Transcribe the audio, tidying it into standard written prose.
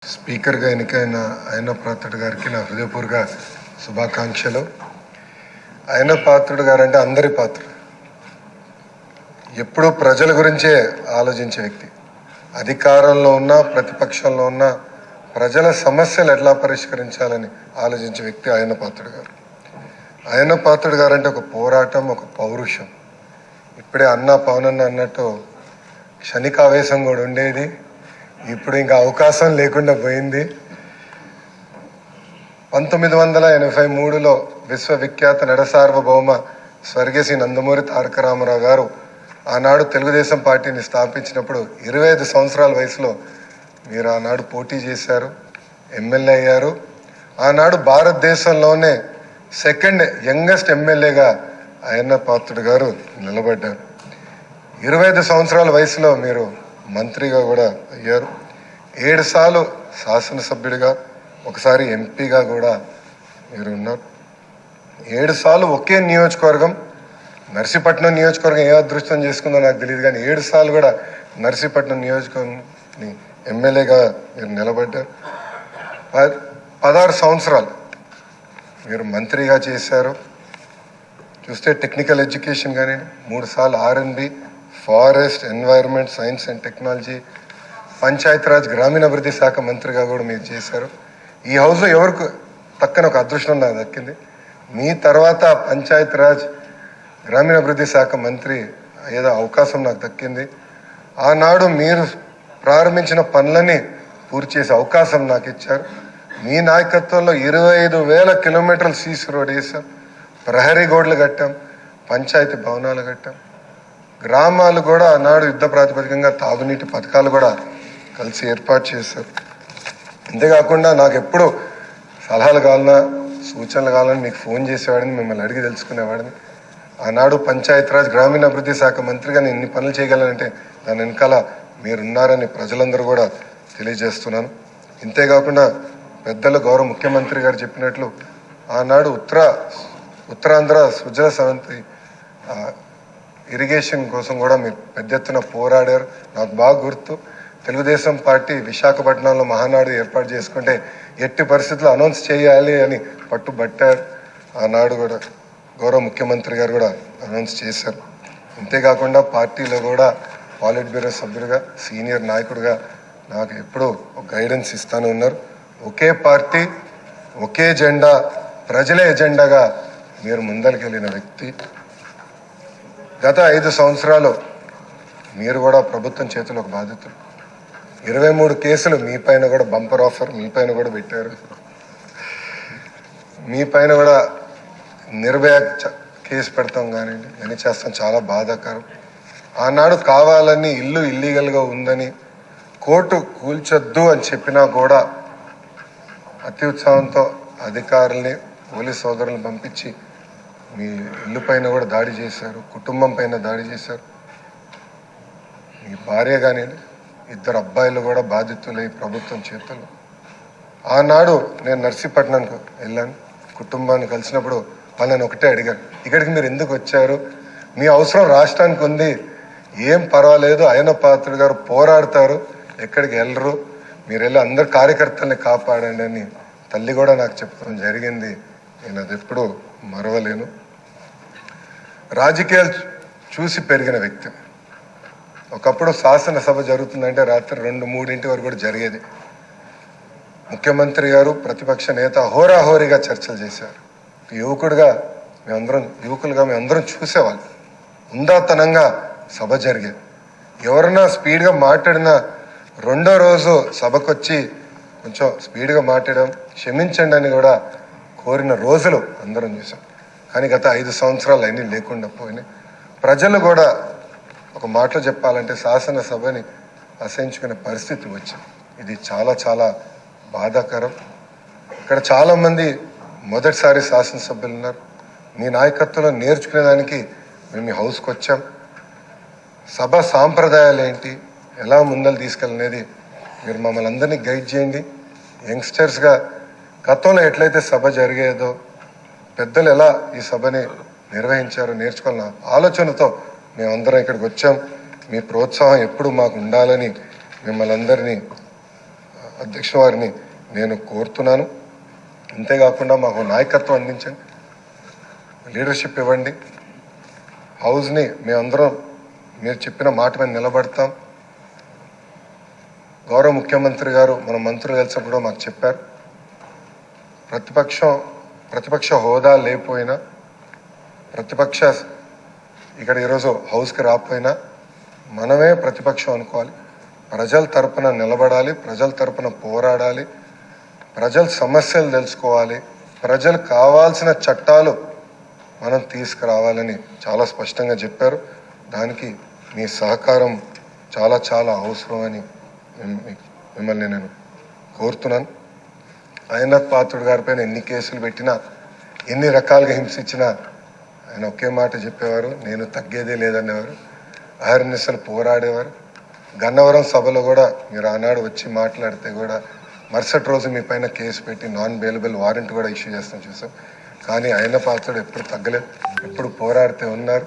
స్పీకర్గా ఎన్నికైన అయ్యన్న పాత్రుడు గారికి నా హృదయపూర్వక శుభాకాంక్షలు. అయ్యన్న పాత్రుడు గారు అంటే అందరి పాత్రుడు, ఎప్పుడూ ప్రజల గురించే ఆలోచించే వ్యక్తి. అధికారంలో ఉన్న ప్రతిపక్షంలో ఉన్న ప్రజల సమస్యలు ఎట్లా పరిష్కరించాలని ఆలోచించే వ్యక్తి అయ్యన్న పాత్రుడు గారు. అయ్యన్న పాత్రుడు గారు అంటే ఒక పోరాటం, ఒక పౌరుషం. ఇప్పుడే పవనన్న అన్నట్టు క్షణికావేశం కూడా ఉండేది, ఇప్పుడు ఇంకా అవకాశం లేకుండా పోయింది. 1983లో విశ్వవిఖ్యాత నడసార్వభౌమ స్వర్గీయ నందమూరి తారక రామారావు గారు ఆనాడు తెలుగుదేశం పార్టీని స్థాపించినప్పుడు 25 సంవత్సరాల వయసులో మీరు ఆనాడు పోటీ చేశారు, ఎమ్మెల్యే అయ్యారు. ఆనాడు భారతదేశంలోనే సెకండ్ యంగెస్ట్ ఎమ్మెల్యేగా అయ్యన్న పాత్రుడు గారు నిలబడ్డారు. 25 సంవత్సరాల వయసులో మీరు మంత్రిగా కూడా అయ్యారు. 7 సార్లు శాసనసభ్యుడిగా, ఒకసారి ఎంపీగా కూడా మీరు ఉన్నారు. 7 సార్లు ఒకే నియోజకవర్గం, నర్సీపట్నం నియోజకవర్గం ఏ అదృష్టం చేసుకుందో నాకు తెలియదు, కానీ 7 సార్లు కూడా నర్సీపట్నం నియోజకవర్గం ఎమ్మెల్యేగా మీరు నిలబడ్డారు. 16 సంవత్సరాలు మీరు మంత్రిగా చేశారు. చూస్తే టెక్నికల్ ఎడ్యుకేషన్ కానీ 3 సార్లు R&B, forest, environment, science and technology, Panchayati Raj గ్రామీణాభివృద్ధి శాఖ మంత్రిగా కూడా మీరు చేశారు. ఈ హౌస్లో ఎవరికి తక్కన ఒక అదృష్టం నాకు దక్కింది. మీ తర్వాత పంచాయతీరాజ్ గ్రామీణాభివృద్ధి శాఖ మంత్రి ఏదో అవకాశం నాకు దక్కింది. ఆనాడు మీరు ప్రారంభించిన పనులని పూర్తి చేసే అవకాశం నాకు ఇచ్చారు. మీ నాయకత్వంలో 25,000 కిలోమీటర్లు సీసీ రోడ్ వేసాం, ప్రహరీ గోడలు కట్టాం, పంచాయతీ భవనాలు కట్టాం. గ్రామాలు కూడా ఆనాడు యుద్ధ ప్రాతిపదికంగా తాగునీటి పథకాలు కూడా కలిసి ఏర్పాటు చేశారు. అంతేకాకుండా నాకు ఎప్పుడు సలహాలు కావాలన్నా, సూచనలు కావాలని మీకు ఫోన్ చేసేవాడిని, మిమ్మల్ని అడిగి తెలుసుకునేవాడిని. ఆనాడు పంచాయతీరాజ్ గ్రామీణాభివృద్ధి శాఖ మంత్రిగా నేను ఇన్ని పనులు చేయగలనంటే దాని వెనకాల మీరున్నారని ప్రజలందరూ కూడా తెలియజేస్తున్నాను. ఇంతేకాకుండా పెద్దలు గౌరవ ముఖ్యమంత్రి గారు చెప్పినట్లు ఆనాడు ఉత్తరాంధ్ర సుజల సవంతి ఇరిగేషన్ కోసం కూడా మీరు పెద్ద ఎత్తున పోరాడారు. నాకు బాగా గుర్తు, తెలుగుదేశం పార్టీ విశాఖపట్నంలో మహానాడు ఏర్పాటు చేసుకుంటే ఎట్టి పరిస్థితుల్లో అనౌన్స్ చేయాలి అని పట్టుబట్టారు. ఆనాడు కూడా గౌరవ ముఖ్యమంత్రి గారు కూడా అనౌన్స్ చేశారు. అంతేకాకుండా పార్టీలో కూడా పాలిట్ బ్యూరో సభ్యుడిగా, సీనియర్ నాయకుడిగా నాకు ఎప్పుడూ ఒక గైడెన్స్ ఇస్తానే ఉన్నారు. ఒకే పార్టీ, ఒకే జెండా, ప్రజలే ఎజెండాగా మీరు ముందరికెళ్ళిన వ్యక్తి. గత 5 సంవత్సరాలు మీరు కూడా ప్రభుత్వం చేతిలో ఒక బాధితులు. 23 కేసులు మీ పైన కూడా, బంపర్ ఆఫర్ మీ పైన కూడా పెట్టారు. మీ పైన కూడా నిర్భయ కేసు పెడతాం కానివ్వండి, అని చేస్తాం, చాలా బాధాకరం. ఆనాడు కావాలని ఇల్లు ఇల్లీగల్గా ఉందని కోర్టు కూల్చొద్దు అని చెప్పినా కూడా అతి ఉత్సాహంతో అధికారుల్ని, పోలీస్ సోదరులను పంపించి మీ ఇల్లు పైన కూడా దాడి చేశారు, కుటుంబం పైన దాడి చేశారు. మీ భార్య కానీ 2 అబ్బాయిలు కూడా బాధితులై ప్రభుత్వం చేతులు. ఆనాడు నేను నర్సీపట్నంకు వెళ్ళాను, కుటుంబాన్ని కలిసినప్పుడు వాళ్ళని ఒకటే అడిగాను, ఇక్కడికి మీరు ఎందుకు వచ్చారు? మీ అవసరం రాష్ట్రానికి ఉంది, ఏం పర్వాలేదు, అయ్యన్న పాత్రుడు గారు పోరాడతారు, ఎక్కడికి వెళ్ళరు, మీరు వెళ్ళి అందరు కార్యకర్తల్ని కాపాడండి అని తల్లి కూడా నాకు చెప్పడం జరిగింది. నేను అది ఎప్పుడూ మరవలేను. రాజకీయాలు చూసి పెరిగిన వ్యక్తి. ఒకప్పుడు శాసనసభ జరుగుతుందంటే రాత్రి 2-3 వరకు కూడా జరిగేది. ముఖ్యమంత్రి గారు, ప్రతిపక్ష నేత హోరాహోరీగా చర్చలు చేశారు. యువకులుగా మేమందరం చూసేవాళ్ళు. ఉందాతనంగా సభ జరిగేది. ఎవరన్నా స్పీడ్గా మాట్లాడినా 2వ రోజు సభకొచ్చి కొంచెం స్పీడ్గా మాట్లాడడం, క్షమించండి అని కూడా కోరిన రోజులు అందరం చూసాం. కానీ గత 5 సంవత్సరాలు అన్నీ లేకుండా పోయినాయి. ప్రజలు కూడా ఒక మాటలో చెప్పాలంటే శాసనసభని అసహించుకునే పరిస్థితి వచ్చింది. ఇది చాలా చాలా బాధాకరం. ఇక్కడ చాలామంది మొదటిసారి శాసనసభ్యులు ఉన్నారు. మీ నాయకత్వంలో నేర్చుకునేదానికి మేము ఈ హౌస్కి వచ్చాం. సభ సాంప్రదాయాలు ఏంటి, ఎలా ముందలు తీసుకెళ్ళనేది మీరు మమ్మల్ని అందరినీ గైడ్ చేయండి. యంగ్స్టర్స్గా గతంలో ఎట్లయితే సభ జరిగేదో, పెద్దలు ఎలా ఈ సభని నిర్వహించారో నేర్చుకోవాలన్న ఆలోచనతో మేమందరం ఇక్కడికి వచ్చాం. మీ ప్రోత్సాహం ఎప్పుడు మాకు ఉండాలని మిమ్మల్ని అందరినీ అధ్యక్ష వారిని నేను కోరుతున్నాను. అంతేకాకుండా మాకు నాయకత్వం అందించండి, లీడర్షిప్ ఇవ్వండి. హౌస్ని మేమందరం మీరు చెప్పిన మాట మీద నిలబడతాం. గౌరవ ముఖ్యమంత్రి గారు మన మంత్రులు కలిసినప్పుడు మాకు చెప్పారు, ప్రతిపక్ష హోదా లేకపోయినా, ప్రతిపక్ష ఇక్కడ ఈరోజు హౌస్కి రాకపోయినా మనమే ప్రతిపక్షం అనుకోవాలి. ప్రజల తరపున నిలబడాలి, ప్రజల తరపున పోరాడాలి, ప్రజల సమస్యలు తెలుసుకోవాలి, ప్రజలకు కావాల్సిన చట్టాలు మనం తీసుకురావాలని చాలా స్పష్టంగా చెప్పారు. దానికి మీ సహకారం చాలా చాలా అవసరం అని మిమ్మల్ని నేను కోరుతున్నాను. అయ్యనాథ్ పాత్రుడు గారిపైన ఎన్ని కేసులు పెట్టినా, ఎన్ని రకాలుగా హింసించినా ఆయన ఒకే మాట చెప్పేవారు, నేను తగ్గేదే లేదనేవారు. అహర్నిశలు పోరాడేవారు. గన్నవరం సభలో కూడా మీరు ఆనాడు వచ్చి మాట్లాడితే కూడా మరుసటి రోజు మీ పైన కేసు పెట్టి నాన్ బెయిలబుల్ వారెంట్ కూడా ఇష్యూ చేస్తాం చూసాం. కానీ ఆయన పాత్రుడు ఎప్పుడు తగ్గలేదు, ఎప్పుడు పోరాడితే ఉన్నారు.